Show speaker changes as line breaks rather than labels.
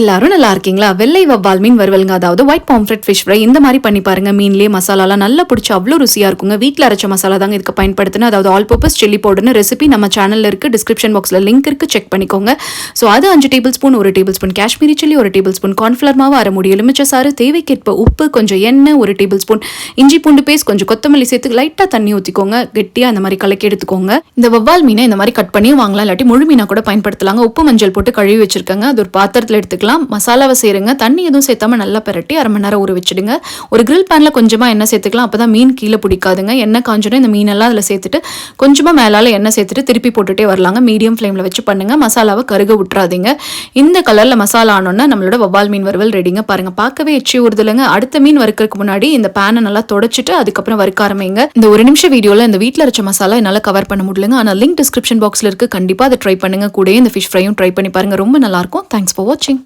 எல்லாரும் நல்லா இருக்கீங்களா? வெள்ளை வவ்வால் மீன் வறுவலுங்க, அதாவது ஒயிட் பாம்ஃப்ரெட் ஃபிஷ் ஃப்ரை. இந்த மாதிரி பண்ணி பாருங்க. மீன்லேயே மசாலாலாம் நல்லா பிடிச்சி அவ்வளோ ருசியாக இருக்குங்க. வீட்டில் அரைச்ச மசாலா தாங்க இதுக்கு பயன்படுத்தினேன். அதாவது ஆல் பர்பஸ் சில்லி பவுடர்னு ரெசிபி நம்ம சேனலில் இருக்குது. டிஸ்கிரிப்ஷன் பாக்ஸில் லிங்க் இருக்குது, செக் பண்ணிக்கோங்க. ஸோ அது 5 table spoon, 1 table spoon Kashmiri chilli, 1 table spoon cornflour மாவு, 1/2 மூடி எலுமிச்சை சாறு, தேவைக்கேற்ப உப்பு, கொஞ்சம் எண்ணெய், 1 டேபிள் ஸ்பூன் இஞ்சி பூண்டு பேஸ்ட், கொஞ்சம் கொத்தமல்லி சேர்த்து லைட்டாக தண்ணி ஊற்றிக்கோங்க. கெட்டியாக அந்த மாதிரி கலக்கி எடுத்துக்கோங்க. இந்த வவ்வால் மீனை இந்த மாதிரி கட் பண்ணி வாங்கலாம், இல்லாட்டி முழு மீனாக கூட பயன்படுத்தலாங்க. உப்பு மஞ்சள் போட்டு கழுவி வச்சிருக்கேங்க. அது ஒரு பாத்திரத்தில் எடுத்துக்கலாம். மசாலாவை சேருங்க. தண்ணி எதுவும் சேர்த்தாம நல்லா பரட்டி 1/2 மணி நேரம் ஊற வச்சிடுங்க. ஒரு கிரில் பேனில் கொஞ்சமாக எண்ணெய் சேர்த்துக்கலாம். அப்போ தான் மீன் கீழே பிடிக்காதுங்க. எண்ணெய் காஞ்சோன்னா இந்த மீனெல்லாம் அதில் சேர்த்துட்டு கொஞ்சமாக மேலால் எண்ணெய் சேர்த்துட்டு திருப்பி போட்டுகிட்டே வரலாங்க. மீடியம் ஃப்ளேமில் வச்சு பண்ணுங்க. மசாலாவை கருக விட்டுறாதீங்க. இந்த கலரில் மசாலா ஆனோன்னா நம்மளோட வவ்வால் மீன் வறுவல் ரெடிங்க. பாருங்கள், பார்க்கவே எச்சி ஊறுதுலங்க. அடுத்த மீன் வறுக்கிறதுக்கு முன்னாடி இந்த பேனை நல்லா தொடச்சிட்டு அதுக்கப்புறம் வறுக்க ஆரம்பிங்க. இந்த 1 நிமிஷம் வீடியோவில் இந்த வீட்டில் அரைச்ச மசாலா என்னால் கவர் பண்ண முடியலங்க. ஆனால் லிங்க் டிஸ்கிரிப்ஷன் பாக்ஸில் இருக்குது. கண்டிப்பாக அதை ட்ரை பண்ணுங்க. கூடயே இந்த ஃபிஷ் ஃப்ரையும் ட்ரை பண்ணி பாருங்கள். ரொம்ப நல்லாயிருக்கும். தேங்க்ஸ் ஃபார் வாட்சிங்.